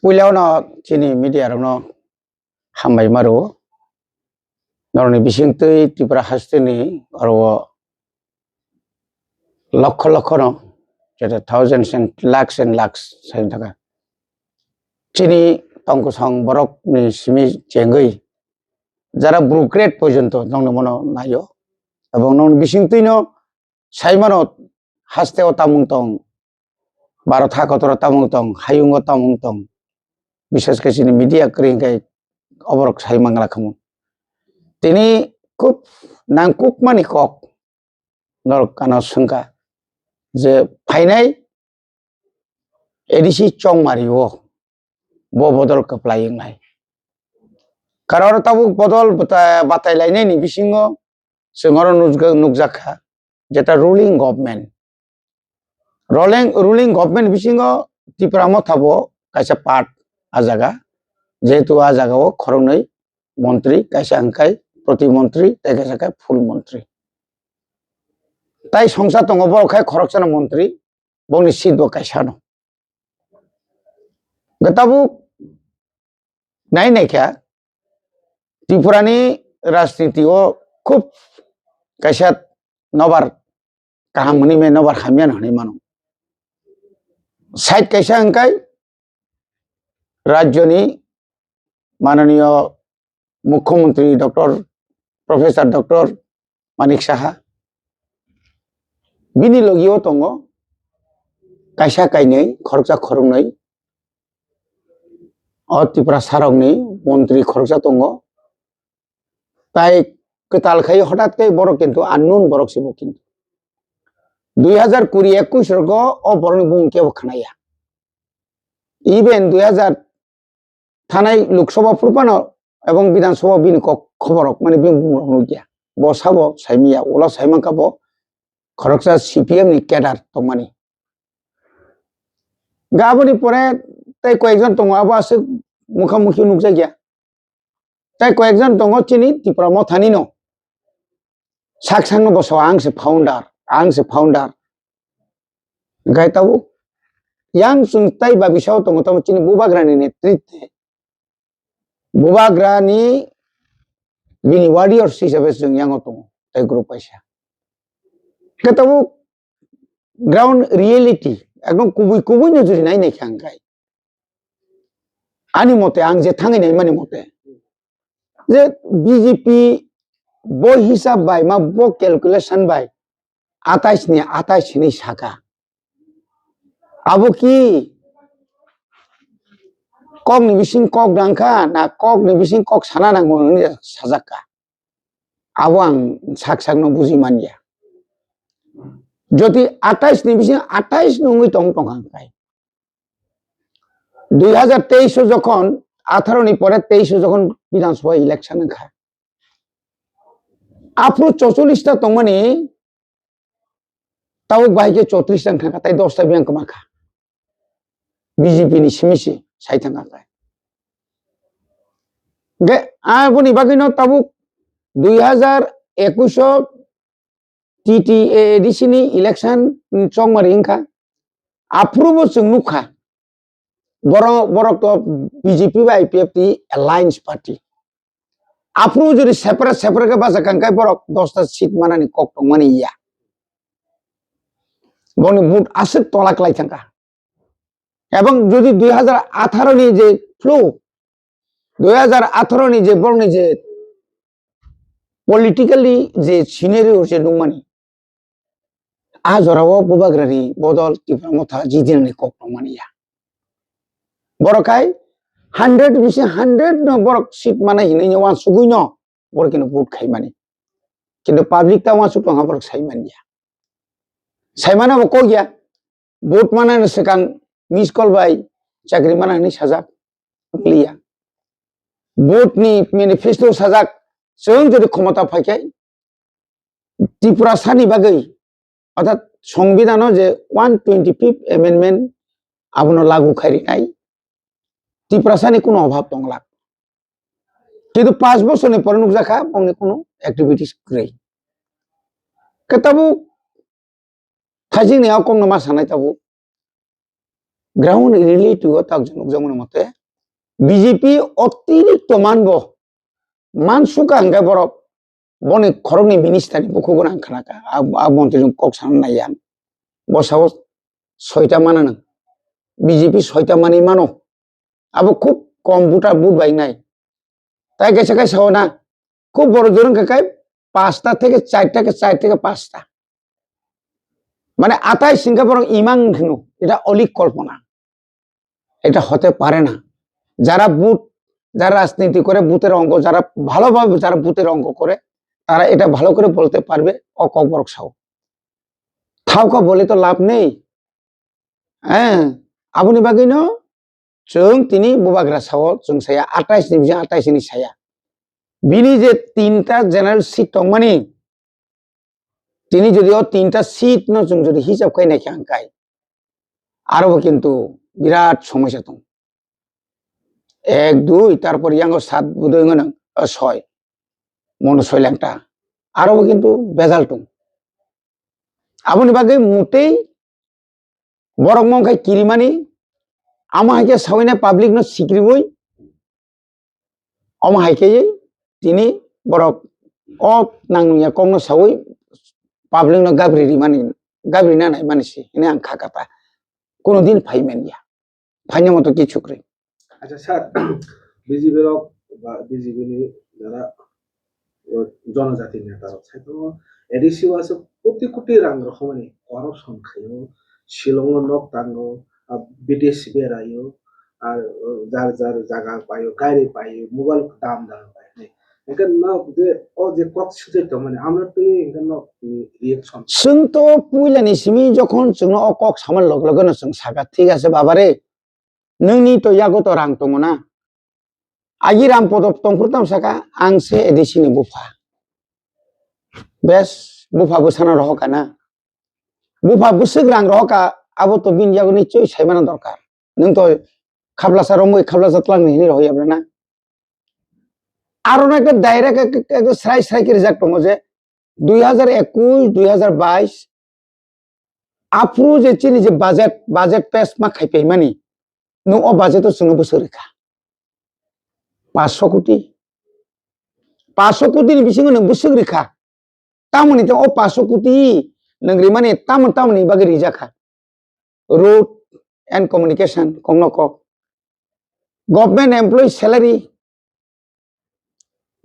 पुलावनो चिनी मीडिया रंनो हामबाय मारो नरनि बिसिंतै त्रिपुरा हास्टेनि आरो लक्ष लक्ष नो जेटा thousands and lakhs साइन थाका चिनी तंको सं बरक नि सिमी चेंगै जरा ब्रुक्रेट पर्यन्त नंनो मनो नायो एबं नन बिसिंतैनो साइमानो हास्तेव तामुं तं 12 था कतर तामुं तं हायुंग तामुं तं विशेष के मीडिया करिंगाय अबरक साइमांगला खमु तिनी खूब नांकुक मानि कक नरक काना संका जे फाइनाय एडिसि चंग मारियो बो बदल कप्लायिं नाय कारण ताबु बदल बातायलायनाय नि बिसिङो जोंगर नुगजाखा जेटा रुलिं गभर्नमेंट बिसिङो त्रिपुरा मथाबो कायसा पार्ट आजागा जेहेतु आजागाओ खरंनै मंत्री कायसा अंकाय प्रतिमंत्री कायसा फुल मंत्री ताई संसा दङ बरखाय खरकसाना मंत्री बनि सिटबो कायसानो गताबु नायनायखा त्रिपुरानि राजनीतिओ खूब कायसा नबार काहामनि में नबार हामियान हनै मानो साइड कायसा अंकाय राज्यनि माननीय मुख्यमंत्री doctor professor doctor Manik Saha बिनि लगियो दङ कायसा कायनै खरकसा खरंनै त्रिपुरा सारंनि मंत्री खरकसा दङ ताई कतालखाय हठात कई बरक किन्तु आननोन बरक सिबो किन्तु 2020-21 रगो अ बरनि बुंकेबो खनाया इवेन 2000 थानाय लोकसभा फुरपानो एवं विधानसभा बिनि खबरक माने बिं बुंनो गया बसाबो साइमिया ओला साइमांकाबो खरकसा सीपीएम नि केडार तमानि गाबोनि परे ताई कयेकजन दङ आबासो मुखामुखि नुगजा गया ताई कयेकजन दङ चिनि त्रिपुरा मथानि न साकसांनो बसो आंसो फाउंडार गायताबु yang suntai babisau tong tong cini bubagrani नेतृत्व बुबाग्रानि बिनि वारियर्स हिसाबै जों यांगो दङ ताई ग्रुप आइसा गताबु ग्राउंड रियलिटी एकदम कुबुय नजुरि नायनाय खांगाय आनि मते आं जे थांगैनाय मानि मते जे बीजेपी बो हिसाब बाय मा बो कैलकुलेशन बाय 28 नि साका आबो की कक नि बिसिं कक दांखा ना कक नि बिसिं कक साना नांगौ नि साजाका आबो आं साकसांनो बुजि मानिया जदि 28 नि बिसिं 28 नङै दं हांखाय 2023 যখন 18 नि परे 23 যখন विधानसभा इलेक्शन खा आफ्रो 44 ता तंगमानि ताऊ बाइके 34 ता खा ताई 10 ता बियां कमाखा बीजेपी नि सिमिसि साइथांगा गे आबोनि बागिनो ताबु 2021 टीटी एडीसी नि इलेक्शन चंगमारि इंखा आफ्रोबो जों नुखा बरक तो बीजेपी बा IPF T alliance party Afro जुदि सेपरेट के बाजा कांकाय बरक 10 ता सीट मानानि कक तंगमानि या बनि बुट आसे तलाक लाइथांगा एवं जदि 2018 नि जे फ्लो 2018 नि जे बरनि जे पॉलिटिकली जे सिनेरियो जे दंमानि आजराव बुबाग्रानि बदल त्रिपुरा मथा जिदिननि कक तंगमानिया बरकाय 100 बिसे 100 न बरक सीट माने हिनै वान सुगुइ न बरकिनो भोट खाइमानि किन्तु पब्लिक ता वान सुग तंगा बरक साइमानिया साइमाना बको गया भोट माने सेकां मिस कॉल बाय चाकरी माने साजाक लिया भोट नि मैनिफेस्टो साजाक जों जदि क्षमता फायखाय त्रिपुरा सानि बागै अर्थात संविधानो जे 125 अमेंडमेंट आबनो लागू खारिनाय त्रिपुरा सानि कोनो अभाव दंला किन्तु 5 बोसोरनि पर नुगजाखा बंनि कोनो एक्टिविटीज गै कताबु थाजिंनायाव कम नमा सानाय ताबु গ্রাউন্ড রিলেটিভ তাক যেমন মতে বিজেপি অতিরিক্ত মানব মানসুকা হাঙ্গা বরফ বনে খরংনি মিনিস্টারনি বুকুগোন आं खानाखा आ मन्त्रि कक सान नायान बसाव 6টা मानानो বিজেপি 6টা मानि मानो अब খুব কম বুট বাইনাই তাই গেছে কাই সাও না খুব বড় জোরন কাকাই 5টা থেকে 4টা মানে 28 সিংহা বরং ইমাং হিনু এটা অলিক কল্পনা এটা হতে পারে না যারা রাজনীতি করে বুথের অঙ্ক যারা ভালোভাবে যারা বুথের অঙ্ক করে তারা এটা ভালো করে বলতে পারবে অকক বরক সাও থাউকা বলে তো লাভ নেই হ্যাঁ আবুনি বাগিনো जों তিনি বুবাগ্রা সাও जों साया 28 नि 28 नि साया বিনি যে 3টা জেনারেল সিট দंमानि তিনি যদিও 3টা সিট ন जों যদি হিসাব খাই নাকি আঙ্কাই আরো কিন্তু বিরাট সমস্যা দं 1 2 তারপর ইয়াঙ্গ 7 বুদই গন 6 মন 6 লাংটা আরো কিন্তু বেজাল দं আবুনি বাগে মুতেই বরং মংখাই কিরিমানি আমা হাইকে সাউইনা পাবলিক ন সিক্রিবই আমা হাইকে তিনি বরক অ নাংনিয়া কংনো সাউই পাবলিক ন গাবরি না নাই মানসি ইনি আं খাকাতা কোনদিন ফাইমেন ইয়া ফাইনা মতো কিছু করে আচ্ছা স্যার বিজেপির বা বিজেপিনি যারা জনজাতি নেতা আছে তো এডিসি আছে কোটি কোটি রাং রকমনি করাপশন খাইও শিলং নক তাঙ্গো বিদেশি বেরাইও আর যার জায়গা পাইও গাড়ি পাইও মোবাইল দাম পাই এখান না যে ও যে কত সুদে তো মানে আমরা তো এখান রিঅ্যাকশন जों तो पुइलानि सिमी যখন जों অকক সামাল লগ লগন जों সাকা ঠিক আছে বাবারে नोंनि तो यागो तो रां दङ ना आगि रां पदब तंफुरताम साका आंसे एडिसिनि बुफा बेस बुफा बुसाना रहका ना बुफा बुसुग रां रहका आबो तो बिन यागो निश्चय साइबाना दरकार नों तो खाबलासा रमय खाबलासा तलांनि हिनि रहयाब्ला ना आरो ना একটা ডাইরেক্ট একটা স্রাই কি রিজাল্ট দङ যে 2021 2022 আপ্রু যে চিনি যে বাজেট পেস मा খাইপাই মানি নো ও বাজেট जोङो बोसोरखा 500 কোটি नि बिसिङो नों बोसोरखा तामनि तो ओ 500 कोटी नोंग्रि माने तामनि बागे रिजाखा रोड एंड कम्युनिकेशन कंगनक गवर्नमेंट एमप्लॉय सैलरी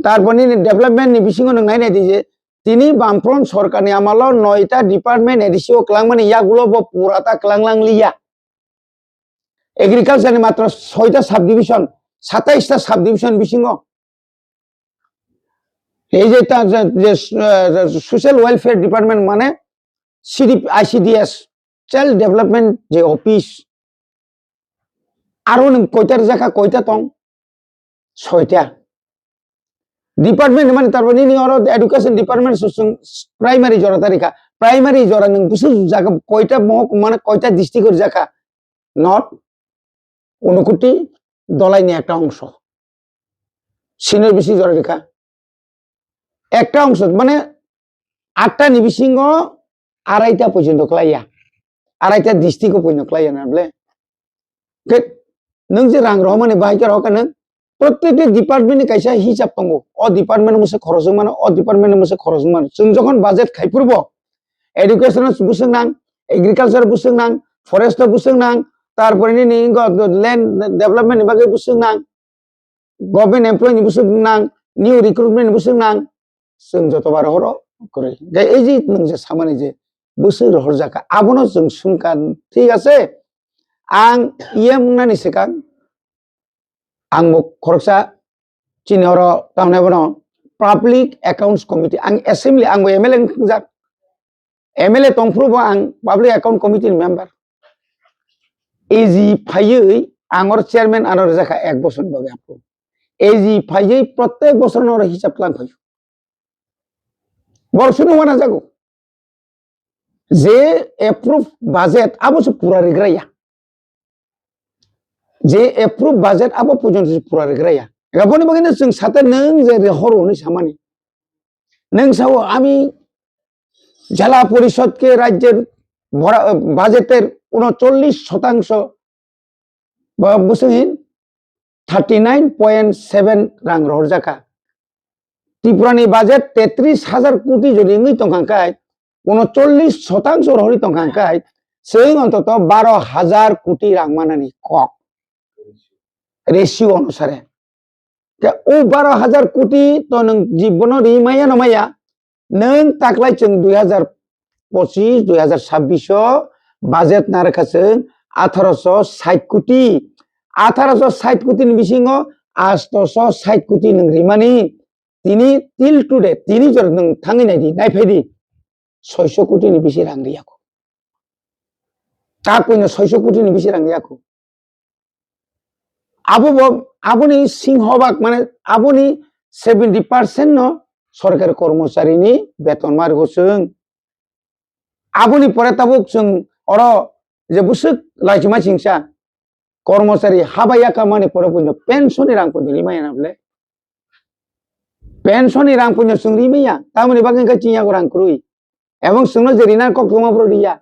तारपरनि डेवलपमेंट नि बिसिङो नों नायनाय दिजे তিনি বামফ্রন্ট সরকারনি আমালো 9টা ডিপার্টমেন্ট এডিসিও ক্লাংমানি ইয়াগুলো পুরাতা ক্লাংলাং লিয়া এগ্রিকালচার नि মাত্র 6টা সাব ডিভিশন 27টা সাব ডিভিশন বিসিङो এই যে সোশ্যাল ওয়েলফেয়ার ডিপার্টমেন্ট মানে আইসিডিএস চাইল্ড ডেভেলপমেন্ট যে অফিস আরো কয়টার জায়গা কয়টা তং 6টা ডিপার্টমেন্ট মানে তারপর নিনি আর এডুকেশন ডিপার্টমেন্ট প্রাইমারি জরা তারিখা প্রাইমারি জরা নং বুঝু জায়গা কয়টা মহক মানে কয়টা ডিস্ট্রিক্টের জায়গা নট 59 দলাইনি একটা অংশ সিনিয়র বেশি জরা রেখা একটা অংশ মানে 8টা নিবিসিংহ 2.5টা পর্যন্ত ক্লাইয়া 2.5টা ডিস্ট্রিক্ট পর্যন্ত ক্লাইয়া না বলে नों जे रां रहमाने बाहायके रहका नों प्रत्येकটি ডিপার্টমেন্টে কাইসা হিসাব দङ অ ডিপার্টমেন্ট मोनसे खरसजों माने अ डिपार्टमेंट मोनसे खरसजों माने जों যখন বাজেট খাইपुरब এডুকেশন বুসং नां एग्रीकालचार बुसुं नां फरेस्ट बुसुं नां तारपरे नि लैंड डेवलपमेंट बागे बुसुं नां गवर्नमेंट एमप्लॉय नि बुसुं नां निउ रिक्रुटमेंट बुसुं नां जों जतबार हरो करे गे এই যে नों जे सामाने जे बुसुं हर जाका आबनो जों सुंका ঠিক আছে आं इये मुंनानि सिगां आं खरसा चिनहर तामने बनो पाब्लिक अकाउंट्स कमिटी आं एसेंबली आं एमएलए जा एमएलए तंफ्रुबो आं पाब्लिक अकाउंट कमिटी मेंबर एजी फायै आं और चेयरमैन आनर जाखा 1 बছর बगे आपको एजी फायै प्रत्येक बছर नर हिसाब क्लां फै बरसुनो माना जागो जे एप्रूव बाजेट आबोसो पूरा रेग्राया जे एप्रूव बाजेट आबो पର୍ଯ୍যন্ত पूरा रेग्राया गाबोनि बगैनो जों साथे नों जे हरनि सामानि नों साव आमी জেলা পরিষদ के राज्य बाजेटर 39% busungin 39.7 rang rohor jaka ত্রিপুরানি বাজেট 33,000 কোটি যদি ইংই তংখাঙ্কাই 39% রহরি তংখাঙ্কাই সেই অন্তত 12,000 কোটি রাং মানানি কক রেশিও অনুসারে ও 12,000 কোটি তো নং জীবন রিমাইয়া নমাইয়া নং তাকলাই जों 2025 2026 বাজেট নারখাসों 1860 কোটি 1860 কোটিनि बिसिङो 860 কোটি नों रिमानि তিনি টিল টুডে তিনি জর নং থাङै नायदि नायफैदि 600 কোটিनि बिसि रां रियाखौ ता कइनो 600 কোটিनि बिसि रां रियाखौ आबोनि सिंहबाग माने आबोनि 70% न सरकार कर्मचारिनि बेतन मारगौ जों आबोनि परे ताबुक जों अर जे बुसुक लाइसिमा सिंसा कर्मचारि हाबाया खामानि परे पुनो पेन्सननि रां पुनो रिमाया नाबले पेन्सननि रां पुनो जों रिमाया तामनि बागै गाचिया रां क्रुइ एवं जोंनो जेरिना कक्रमा प्रदिया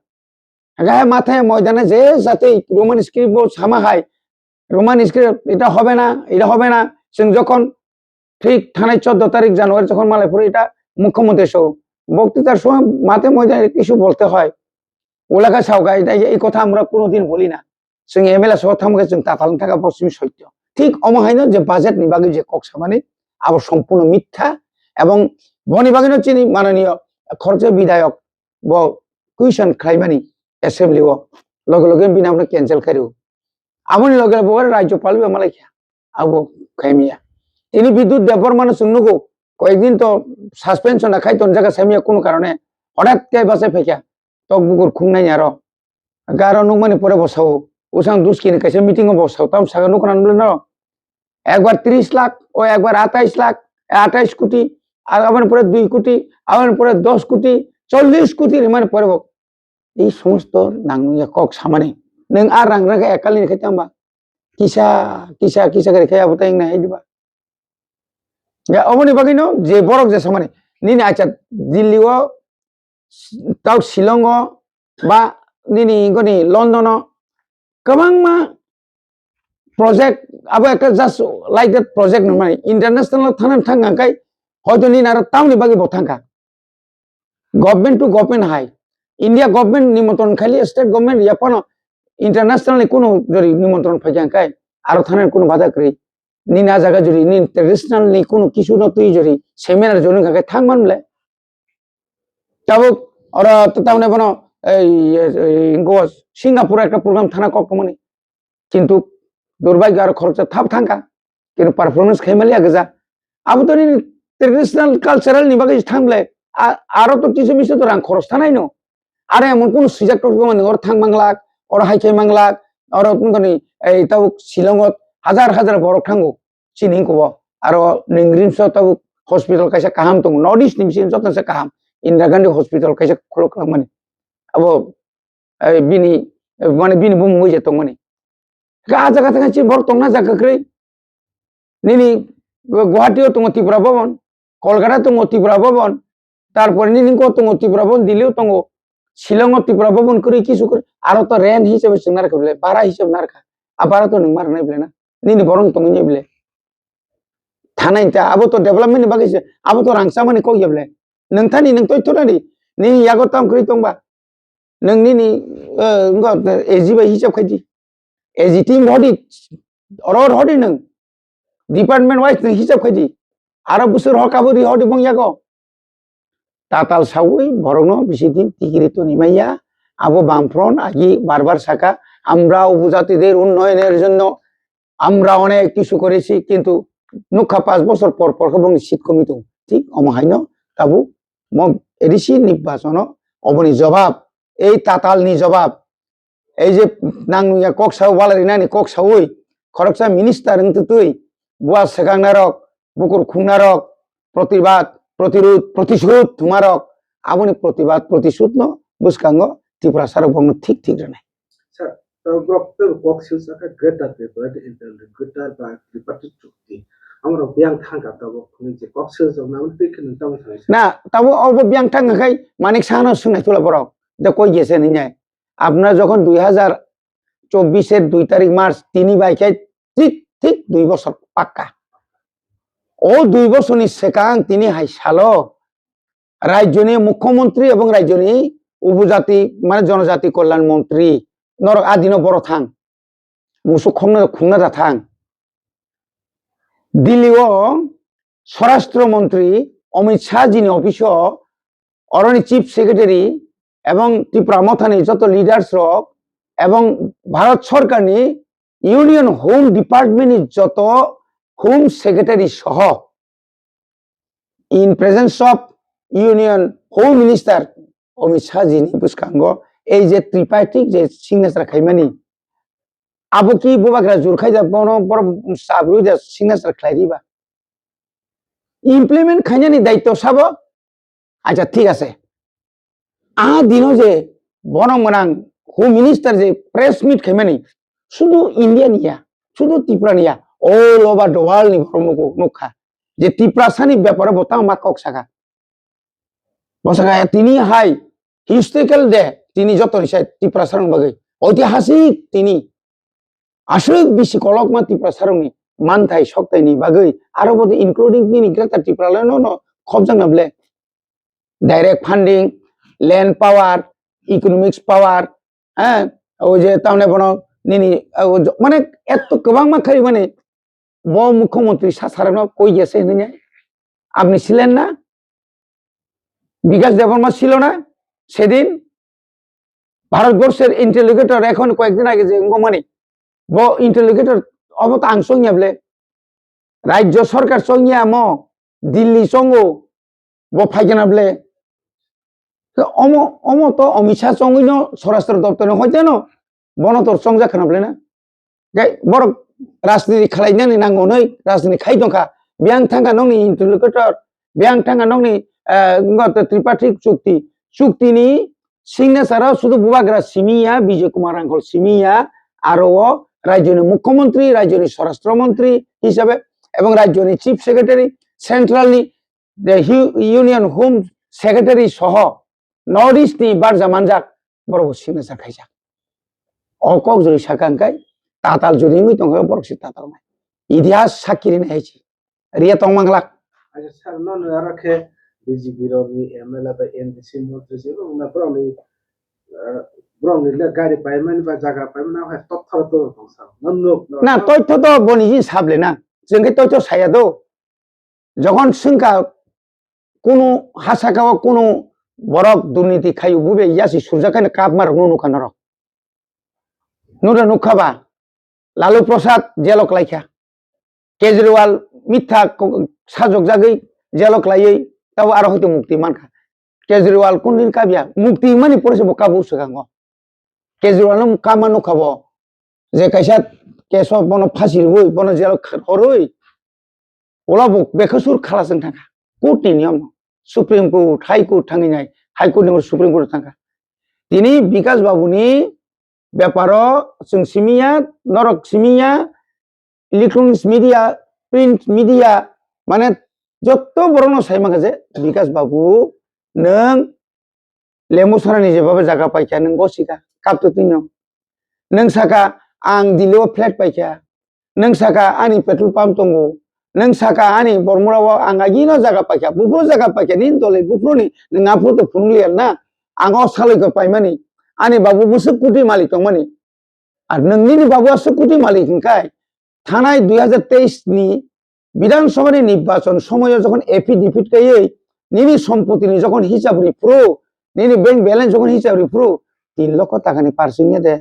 गाय माथाय मयदाने जे जाते रोमान स्क्रिप्ट बो सामाहाय रोमान स्क्रिप्ट এটা হবে না जों যখন ঠিক থানায় 14 তারিখ জানুয়ারি যখন মালাইপুরে এটা মুখ্যমন্ত্রী সহ বক্তৃতার সময় মাথে ময়দানে কিছু বলতে হয় ওলাকা সাউগাই এই কথা আমরা কোনোদিন বলি না जों एमएलए सह थामगे जों तातालनि थाखा पश्चिम सत्य ঠিক অমহাইनो যে বাজেটनि बागै যে কক্সাमानि আবার সম্পূর্ণ মিথ্যা এবং বনি বাগিনো চিনি মাননীয় খরচে বিধায়ক ব কুইশন খাইমানি অ্যাসেম্বলিও লগে লগে বিনা আমরা ক্যান্সেল করিও আমনি লগে বড় রাজ্যপাল বি মালাইয়া আবো খাইমিয়া তিনি বিদ্যুৎ ব্যাপার মানে শুননুগো কয়েকদিন তো সাসপেনশন রাখাই তোর জায়গা সামিয়া কোনো কারণে হঠাৎ কে বাসে ফেকা তক বুকুর খুংনাই আরো গারো নুমানি পরে বসাও ওসাং দুস্কিনি কাছে মিটিং বসাও তাম সাগা নুকরান বলে না একবার 30 লাখ ও একবার 28 লাখ 28 কোটি আর আবার পরে 2 কোটি আবার পরে 10 কোটি 40 কোটি মানে পরে এই সমস্ত নাংনুয়া কক সামানি नों आ रां राखा एकालनि खायता होमबा किसा करे खाया बता इंना हायदिबा या अबनि बागैनो जे बरक जे सामानि निनि आचा दिल्लीओ ताव शिलंगो बा निनि गनि लंडनो गोबांमा प्रोजेक्ट आबो একটা জাস্ট लाइक दैट प्रोजेक्ट नमानि इंटरनेशनल थांगांखाय हयतो निनि आरो टाउननि बागै बथांखा गवर्नमेंट टू गवर्नमेंट हाई इंडिया गवर्नमेंट निमंत्रण खाली स्टेट गवर्नमेंट यापनो इंटरनेशनल कोनो जरी निमंत्रण फैजांखाय आरो थानाय कोनो बाधा करी निना जागा जरी नि इंटरनेशनल नि कोनो किछु न तुई जरी सेमिनार जनो खाय थांगमानले ताबो और तावने बनो इनगो सिंगापुर একটা প্রোগ্রাম থানা ককমানি কিন্তু দুর্ভাগ্য আর খরচ থাপ থাঙ্কা কিন্তু পারফরম্যান্স খাইমালিয়া গজা আবো তো ট্রেডিশনাল কালচারাল नि बागै थांबले आरो तो किछु मिसे तो रां खरच थानाय न आरो एमन कोनो सुजेक्ट माने और थां बांगला और हाइके मांगला और तुमगनि ए ताव शिलंगत हजार बरक थांगो चिनिंगको आरो निंग्रिमस ताव हॉस्पिटल कायसा काहाम दं नॉर्थ ईस्ट निमसिन जतनसे काहाम इंदिरा गांधी हॉस्पिटल कायसा खलक माने अब बिनि माने बिनि बुम होजे तो माने गा जागा थांगा छि बर तंना जागख्रै निनि गुवाहाटीओ दङ त्रिपुरा भवन कलकाता दङ त्रिपुरा भवन तारपर निनिको दङ त्रिपुरा भवन दिल्लीओ दङ शिलंगत त्रिपुरा भवन करी किछु कर आरो तो रेन हिसाबै जों नारखा बले बारा हिसाब नारखा आ बारा तो नों मारनाय बले ना निनि बरन तंगनि बले थानायता आबो तो डेभलपमेंट नि बागै आबो तो रांसा माने कय बले नोंथानि नों तय थरानि नि यागो ताम करी तंबा नों निनि एजिबा हिसाब खायदि एजि टीम हदि अरर हदि नों डिपार्टमेंट वाइज नों हिसाब खायदि आरो बुसुर हकाबरि हदि बंयागो ताताल सावै बरनो बिसिदिन टिकिरि तो निमाइया आबो बामफ्रन आगि बारबार साका আমরা উপজাতিদের উন্নয়নের জন্য আমরা অনেক কিছু করেছি কিন্তু নুখা 5 বছর পর পর এবং শীত কমিত ঠিক অমহাইনো তাবু মগ এডিসি নির্বাচন অবনি জবাব এই তাতালনি জবাব এই যে নাংনুয়া কক্সাও বালারি নানি কক্সাওই খরকসা মিনিস্টার এনতে তুই বুয়া সেগাংনারক বুকুর খুংনারক প্রতিবাদ প্রতিরোধ প্রতিশোধ তোমারক আবনি প্রতিবাদ প্রতিশোধ ন বুসকাঙ্গ ত্রিপুরা সারক বঙ্গ ঠিক ঠিক জানে স্যার ডক্টর কক্সিল সাকা গ্রেটার পেপার ইন্টারনেট গ্রেটার বা ত্রিপাঠি চুক্তি আমরা বিয়াং থাঙ্গা তাবো যে কক্সিল জব নাম পেকেন তাবো না তাবো অব বিয়াং থাঙ্গাখাই মানিক সাহানো শুনাই তোলা বরক দে কই গেছে নিনাই আপনারা যখন 2024 2 তারিখ মার্চ তিনি বাইকায় ঠিক ঠিক 2 বছর পাক্কা ও 2 বছরনি সেকাং তিনি হাইসালো রাজ্যনি মুখ্যমন্ত্রী এবং রাজ্যনি উপজাতি মানে জনজাতি কল্যাণ মন্ত্রী নরক আদিন বড় থাং মুসু খুংনা যাথাং দিল্লিও স্বরাষ্ট্রমন্ত্রী অমিত শাহ যিনি অফিসও অরনি চিফ সেক্রেটারি এবং ত্রিপুরা মথানি যত লিডার্স রক এবং ভারত সরকারনি ইউনিয়ন হোম ডিপার্টমেন্টনি যত হোম সেক্রেটারি সহ in presence of union home minister Amit Shah যিনি বুসকাঙ্গ এই যে ত্রিপাঠিক যে সিগনেচার খাইমানি আবো কি বুবাগ্রা জুরখাই যা বড় বড় সাবরু যা সিগনেচার খাইরিবা ইমপ্লিমেন্ট খাইনানি দায়িত্ব সাব আচ্ছা ঠিক আছে দিনও যে বনমনাং হোম মিনিস্টার যে প্রেস মিট খাইমানি শুধু ইন্ডিয়া নিয়া শুধু ত্রিপুরা নিয়া অল ওভার দ্য ওয়ার্ল্ড নি ভরমুকু নুখা যে ত্রিপুরা সানি ব্যাপারে বতাং মা কক সাকা বসাকা তিনি হাই হিস্ট্রিক্যাল ডে তিনি যত নিশাই ত্রিপুরা সারং বাগে ঐতিহাসিক তিনি আসলে বেশি কলক মা ত্রিপুরা সারংনি মানথাই শক্তাইনি বাগৈ আরো বদ ইনক্লুডিং তিনি গ্রেটার ত্রিপুরা নো খবজাং নাবলে direct funding land power economics power হ্যাঁ ওই যে তাহলে বন নিনি মানে এত গোबां মাখারি মানে ব মুখ্যমন্ত্রী সাসারানো কই গেছে নিনে আপনি ছিলেন না বিকাশ দেববর্মা ছিল না সেদিন ভারতবর্ষের ইন্টেলিগেটর এখন কয়েকদিন আগে যে মানে ব ইন্টেলিগেটর অবত আংসংয়া বলে রাজ্য সরকার সঙ্গিয়া ম দিল্লি সঙ্গ ব ফাইকেনা বলে অম অম তো অমিত শাহ সঙ্গিন স্বরাষ্ট্র দপ্তর হইতেন বনতর সংযা খানাবলে না বড় রাজনীতি খালাইনাनै নাंगौ नै রাজনীতি খাই দंखा बियां थांगा नंनि इन्टेलिगेटर बियां थांगा नंनि त्रिपाठिक चुक्ति चुक्तिनि सिगनेचाराव शुधु बुबाग्रा सिमिया विजय कुमार आंखल सिमिया आरो राज्यनि मुख्यमंत्री राज्यनि स्वराष्ट्रमंत्री हिसाबै এবং राज्यनि चिफ सेक्रेटारि सेंट्रलनि ইউনিয়ন হোম সেক্রেটারি সহ নর্থ ইস্টনি বারজা মানজাক বড় সিগনেচার খাইজাক অকক জুরি সাকাঙ্কাই তাতাল জুরি মি তংখা বরকসি তাতাল নাই ইতিহাস সাক্ষী নাইছি রিয়া তংমাংলাক আচ্ছা স্যার নন রাখে বিজেপি রনি এমএলএ বা এমডিসি মন্ত্রী ছিল না ব্রংনি গাড়ি পাইমান বা জায়গা পাইমান না তথ্য তো স্যার না তথ্য তো বনিজি সাবলে না जोंके তথ্য সায়া দো যখন সিংকা কোন হাসাকাও কোন বরক দুর্নীতি খাইও বুবে ইয়াসি সুরজাখানে কাপ মার নুনুখা নরক নুরা নুখাবা লালু প্রসাদ জেলক লাইখা কেজরিওয়াল মিথ্যা সাজক জাগৈ জেলক লাইयै তাও আরো হয়তো মুক্তি মানখা কেজরিওয়াল কোন দিন কাবিয়া মুক্তি মানি পড়েছে কাবু সগাঙ্গ কেজরিওয়াল কামা নুখাব যে কাইসা কেশব বন ফাঁসি হই বন জেল হরই ওলা বেখসুর খালাসों थांखा কোর্টनि নিয়ম সুপ্রিম কোর্ট হাইকোর্ট थाङैनाय হাইকোর্টनि সুপ্রিম কোর্ট थांखा তিনি বিকাশ বাবুনি ব্যাপারও जों सिमिया नरक सिमिया ইলেকট্রনিক্স মিডিয়া প্রিন্ট মিডিয়া মানে যত বড় সাইমাখা যে বিকাশ বাবু নং লেমুসরানি যেভাবে জায়গা পাইখা নং গसिखा কাপতো তিন नों साका आं दिल्लीआव फ्लेट पाइखा नों साका आंनि पेट्रोल पाम्प दङ नों साका आंनि बरमुराव आं आगिनो जागा पाइखा बुफ्रो जागा पाइखा निन दले बुफ्रोनि नों आफ्रो तो फुनलियाल ना आंगो सालैखौ पाइमानि आंनि बाबु मुसु कोटी मालिक दंमानि आर नोंनि बाबुआ कोटी मालिक हंखाय थानाय 2023 नि বিধানসভাनि নির্বাচন সময় যখন এফিডেভিট গাयै নিনি সম্পত্তিनि যখন হিসাব রিপ্রো নিনি ব্যাংক ব্যালেন্স যখন হিসাব রিপ্রো 3 লক্ষ টাকাनि পারসিংয়া দে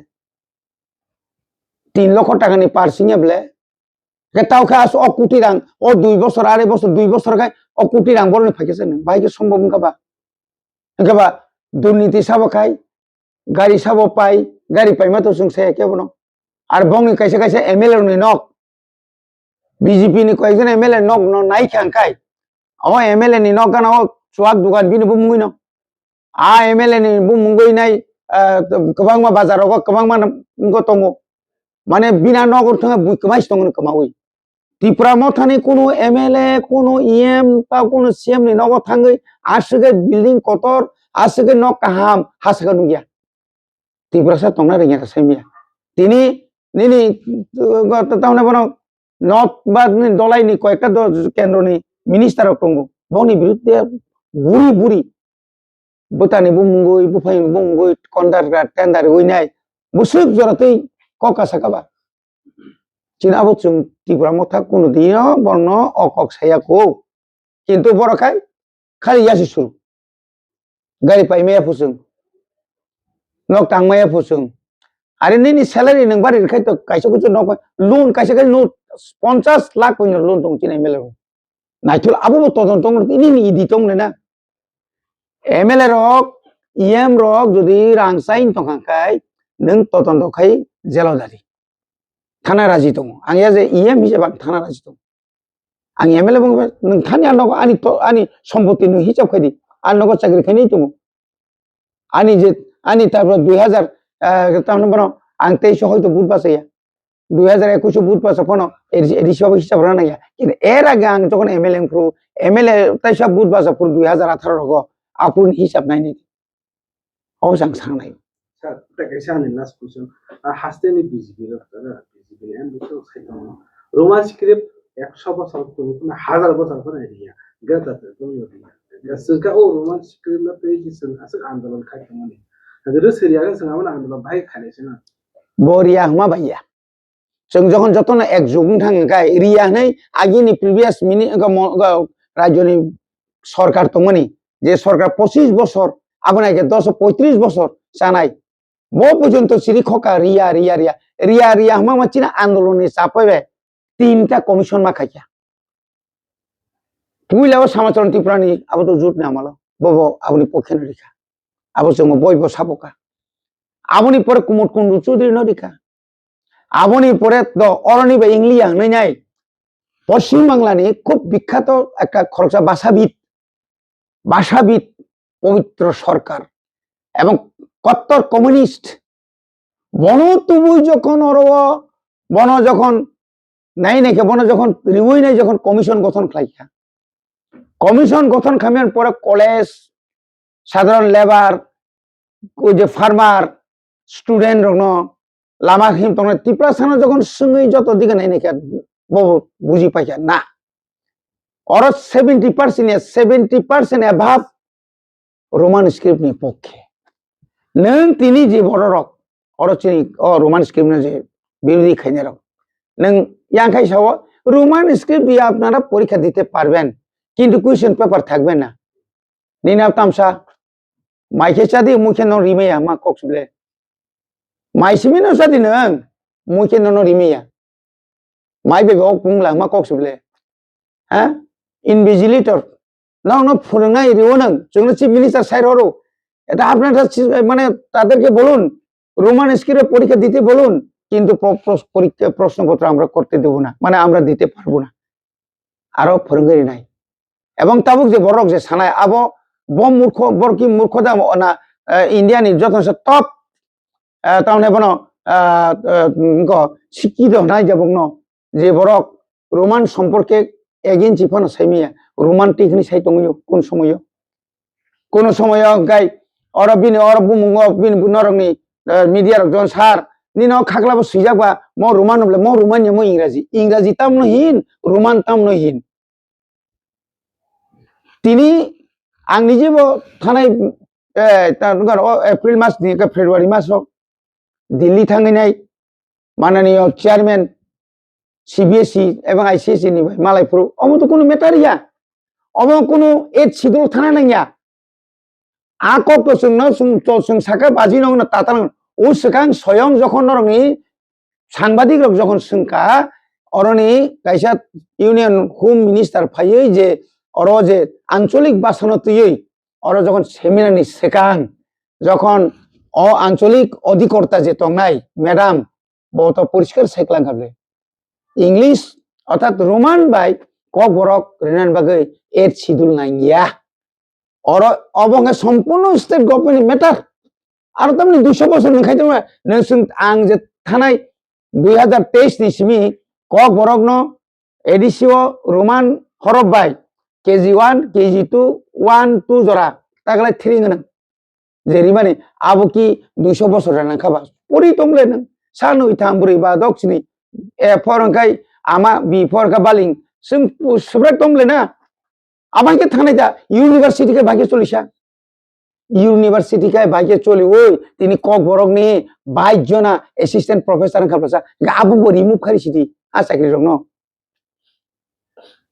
3 লক্ষ টাকাनि পারসিংয়া বলে কেতাওখা অ কোটি রাং অ 2 বছর আড়াই বছর 2 বছর গায় অ কোটি রাং বড়নি ফাইকেছে না বাইকে সম্ভব হংকাবা দুর্নীতি সাবো খাই গাড়ি সাবো পাই গাড়ি পাইমা তো जों साया केबो न আর বংনি কাইসা কাইসা এমএলএ नि नक বিজেপি नि কয়েকজন এমএলএ नक न नायखा अंखाय अ एमएलए नि नक गाना चुवाक दुकान बिनि बुमुङै न आ एमएलए नि बुमुङै नाय गोबां मा बाजाराव गोबां मा दङ माने बिना नगर थाङा बुइकमाइस दङ कमावै ত্রিপুরা মথানি কোনো এমএলএ কোনো ইএম বা কোনো সিএম नि नगर थाङै आसगे बिल्डिं कतर आसगे न काहाम हासगा नुगिया ত্রিপুরা सा तंना रिङा साइमिया তিনি নিনি তাহলে বনো নর্থ বা দলাইনি কয়েকটা কেন্দ্রনি মিনিস্টার দङ বনি বিরুদ্ধে বুড়ি বুড়ি butani bumungoi bufai bumungoi kondar tendar winai busuk joratei koka sakaba china abo chung tripura motha kuno dino borno okok saya ko kintu borokai khali yasi suru gari pai meya pusung nok tang meya pusung are nini salary nang bari khai to kaisa kuchu nok loan kaisa kai no 50 lakh poin loan tong china mele naitul abo todon tong ini ni idi tong na MLA rok EM rok যদি রাংসাইন তংখাই নং তদন্ত খাই জেলাव दारि थाना राजि दङ आं जे EM हिसाब थाना राजि दङ आं MLA बुंबाय नोंथांनि आंनि सम्पत्ति नु हिसाब खायदि आंनगो चाकरि खायनि दङ आंनि तारपर 2000 तामने बनो आं 23 হয়তো বুধ বাসাইয়া 2021 বুধ বাসা ফোন এডিসব হিসাব রানাইয়া কিন্তু এর আগে আং যখন MLA তাই সব বুধ বাসা পুরো 2018 রগো আপুন হিসাব নাই নি অবসাং সাংনাই স্যার এটা আমি লাস্ট কোশ্চেন হাসতেনি বিজেপি বিজেপি এন্ড তো সাইতো রোমান স্ক্রিপ্ট 100 বছর তুমি 1000 বছর পরে এরিয়া গাতাতে তুমি গাসকা ও রোমান স্ক্রিপ্ট না পেজিসন আসক আন্দোলন খাইতমনি হাজার সিরিয়াল সঙ্গে আন্দোলন ভাই খাইছে না বরিয়া হুমা ভাইয়া जों যখন যতন এক যুগন থাঙ্গাই রিয়া নাই আগিনি প্রিভিয়াস মিনি রাজ্যনি সরকার তমনি যে সরকার 25 বছর আপনাকে 10-35 বছর জানাই বো পর্যন্ত সিরি খকা রিয়া রিয়া রিয়া রিয়া রিয়া হুমা মাছিনা আন্দোলনে চাপাইবে তিনটা কমিশন মাখাইয়া পুইলাও সমাচরণ ত্রিপুরানি আবো তো জুট না আমালো বব আপনি পক্ষে রেখা আবো जों বইব সাবকা আপনি পরে কুমট কুন্ডু চৌধুরী নরিকা আপনি পরে তো অরণি বা ইংলিয়া নাই নাই পশ্চিম বাংলানি খুব বিখ্যাত একটা খরচা ভাষাবিদ পবিত্র সরকার এবং কট্টর কমিউনিস্ট বন তুবুই যখন বন যখন নাই নাকি বন যখন রিউই নাই যখন কমিশন গঠন খাইয়া কমিশন গঠন খামিয়ার পরে কলেজ সাধারণ লেবার ওই যে ফার্মার স্টুডেন্ট লামা হিম তখন ত্রিপুরা সানা যখন সঙ্গে যত দিকে নাই নাকি বুঝি পাইয়া না और 70% अभाव रोमान स्क्रिप्ट नि पक्षे नों तिनी जे बर' रक और चिनी रोमान स्क्रिप्ट ने जे বিরোধী খাইনে রক नों यांखाय साव रोमान स्क्रिप्ट দিয়ে আপনারা পরীক্ষা দিতে পারবেন কিন্তু কোশ্চেন পেপার থাকবে না নিনা তামসা মাইকে চাদি মুখে ন রিমেয়া মা কক্সবলে মাইসিমিনো চাদি নों মুখে ন রিমেয়া মাইবে গক বুंला मा কক্সবলে হ্যাঁ ইনভিজিলেটর না না ফোরনাই রিওনাং जोंनो চিফ মিনিস্টার সাইর হরো এটা আপনারা মানে তাদেরকে বলুন রোমান স্ক্রিপ্টে পরীক্ষা দিতে বলুন কিন্তু পরীক্ষা প্রশ্নপত্র আমরা করতে দেব না মানে আমরা দিতে পারবো না আরো ফরঙ্গরি নাই এবং তাবুক যে বড়ক যে সানায় আবো বম মূর্খ বরকি মূর্খতা না ইন্ডিয়ানি যথেষ্ট টপ তাহলে বনো শিক্ষিত নাই যাবক ন যে বরক রোমান সম্পর্কে এগেন চিফানো সাইমিয়া রোমান্টিক নি সাই দङयो কোন সময় গাই অরবিন নরংনি মিডিয়া রকজন সার নিনো খাগলাবো সুইজাবা ম রোমান হবলে ম রোমানিয়া ম ইংরাজি তামনো হিন রোমান তামনো হিন তিনি आं निजेबो थानाय एप्रिल मास नि फेब्रुवारी मास दिल्ली थांनाय माननीय चेयरमैन CBSE एवं ICSE नि मालायफोर अमो तो कोनो मेटारिया अमो कोनो एड सिडुल थाना नङा आकक तो जों साका बाजि नङ ना ताता ओ सकां स्वयं যখন নরङি সাংবাদিক রক যখন সংকা অরনি কাইসা ইউনিয়ন হোম মিনিস্টার ফাইयै যে অর যে আঞ্চলিক বাসনা তুই অর যখন সেমিনারনি সেকাং যখন আঞ্চলিক অধিকর্তা যে তংনাই ম্যাডাম বহুত পরিষ্কার সেকলাং হবে इंग्लिश अर्थात रोमान बाय কক বরক রেনান বাগে এর শিডিউল নাই গিয়া और अबंगे সম্পূর্ণ স্টেট গভর্নমেন্ট ম্যাটার আর তামনি 200 বছর নখাইতে নসুং आं যে থানাই 2023 नि सिमी কক বরক ন এডিসিও রোমান হরব বাই KG1 KG2 1 2 জরা তাগলাই 3 গনা जेरै माने आबो की 200 বছর রানা খাবা পরি তংলে নং सानui थाम बुरै बा dok sini forangkai ama bi forka baling जों सुब्रात दंलै ना आमाय के थांनाय दा इउनिभार्सिटी के बागे चलिसा इउनिभार्सिटी का बागे चलि ओय तिनी कक बरक नि 22 जना असिस्टेंट प्रोफेसर खालामसा गाबु बो रिमुभ खारिसिदि आ साख्रि रंनो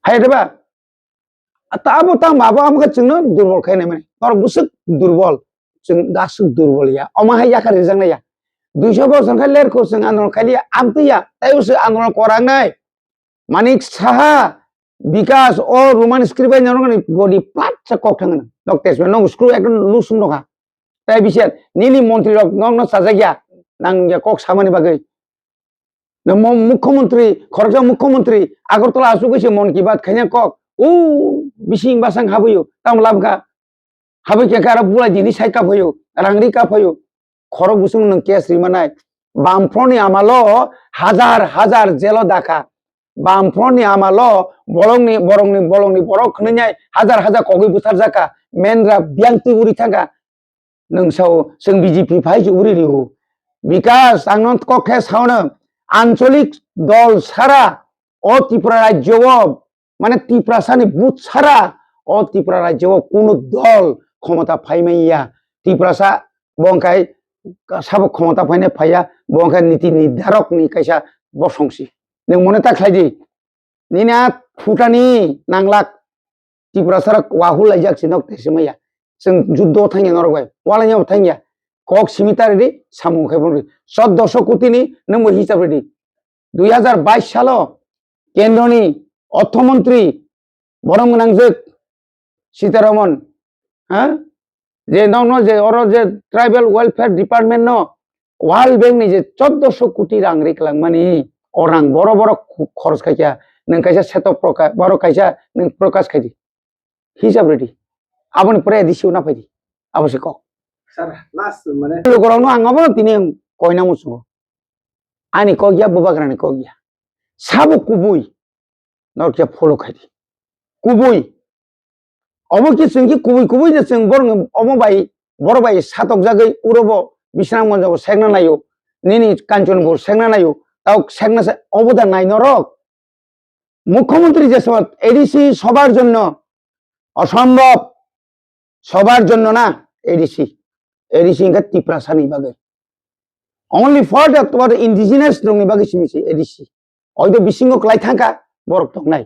हायदेबा ताबो ता माबा आमगा जोंनो दुर्बल खायनाय माने और बुसुक दुर्बल जों गासु दुर्बल या अमाहाय याखा रिजांनाय या 200 बोसोर खाय लेरखौ जों आन्दोलन खालि आमतैया तायसो आन्दोलन करांनाय मानिक साहा विकास और रोमान स्क्रिप्ट नरगनि बडी प्लाट सा कक थांगोन डक्टर्स नो स्क्रू एकदम लुसुं दखा ताय बिसेर निलि मन्त्रि रक नंग साजागिया नांगिया कक सामानि बागै न मुख्यमंत्री खरजा मुख्यमंत्री आगरतला आसु गैसे मन की बात खायना कक ओ बिसिं बासां हाबयो ताम लाबगा हाबै के कारा बुला दिनि साइका फयो रांगरि का फयो खरक बुसुं नों केस रिमानाय बामफ्रनि आमालो हाजार हाजार जेलो दाखा बामफ्रनि आमालो बरंनि बरक खनैनाय हाजार हाजार कगै बुथार जाका मेनरा बियांति उरि थागा नोंसाव जों बीजेपी फाय उरि रिहु विकास आंनो कखे सावनो आंचलिक दल सारा ओ त्रिपुरा राज्य माने त्रिपुरासानि बुथ सारा ओ त्रिपुरा राज्य कोनो दल क्षमता फायमाइया त्रिपुरासा बंकाय साबो क्षमता फायने फाया बंकाय नीति निर्धारक नि कैसा बसंसि नों मने ताख्लायदि निना फुटानि नांलाक त्रिपुरा सारा वाहु लायजाकसि नक तेसमैया जों जुद्ध थांया नरबाय वालायाव थांया कक सिमिटारि सामु खायबन 1400 कोटिनि नों हिसाब रेडी 2022 सालो केन्द्रनि अर्थमंत्री बरम नांजोक सीतारमन हाँ जे नौनो जे और जे ट्राइबल वेलफेयर डिपार्टमेंट नो वर्ल्ड बैंक नि जे 1400 कोटी रां रेखलां मानि orang boro-boro खरस खायसा नों कैसा सेट अफ प्रकाश बरो कैसा नों प्रकाश खायदि हिसाब रेडी आबन प्रे दिसिउ ना फायदि आबसे क सर लास्ट माने लोगरावनो आंगाबो तिनि कयना मुसु आनि क गया बुबाग्रानि क गया साबो कुबुय नरके फलो खायदि कुबुय अमो कि जोंखि कुबुय जे जों बर अमो बाय बर बाय सातक जागै उरबो बिसनाम गंजाबो सेगना नायो निनि कांचनबो सेगना नायो ताव सेगना से अबदा नाय नरक मुख्यमंत्री जे समत एडीसी सबार जन्य असम्भव सबार जन्य ना एडीसी इनका त्रिपुरासानि बागै only for the to the indigenous dongni बागै सिमिसि एडीसी oydo bisingo klai थांका बरक तंनाय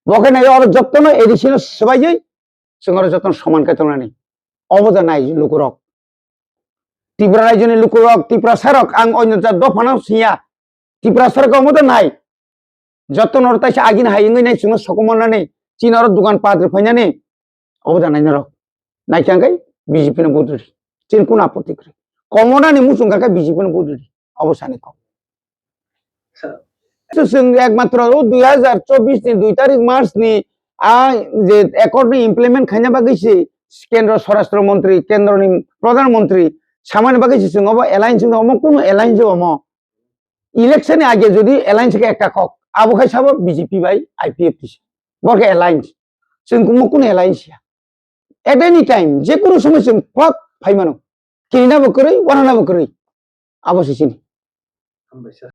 बखनाय और जत्तनो एडीसी नो सबायजै जोंगर जत्तन समान खायतंनानै अबदा नाय लुकुरक त्रिपुरा राज्यनि लुकुरक त्रिपुरा सारक आं अन्य जा दफानाव सिया त्रिपुरा सारक अबदा नाय जत्तन और ताइसा आगिन हायिङै नाय सुनो सकमनानै चीन और दुकान पाद्रि फायनानै अबदा नाय नरक नायखांगै बीजेपी नो बुद्रि चीन कुन आपत्ति करे कमनानि मुसुंगाका बीजेपी नो बुद्रि अबसानि कम तो जों एकमात्र 2024 नि 2 तारिख मार्च नि आ जे एकर्ड नि इमप्लिमेंट खायना बागैसि केंद्र स्वराष्ट्र मंत्री केंद्रनि प्रधानमंत्री सामान्य बागैसि जों अब एलायंस जों अम कुन एलायंस अम इलेक्शन आगे जदि एलायंस के एकटा कक आबोखाय साबो बीजेपी बाय आईपीएफटी बरके एलायंस जों कुन एलायंस एट एनी टाइम जे कुनु समय जों फक फायमानो किना बकरै वाना बकरै आबोसिसिन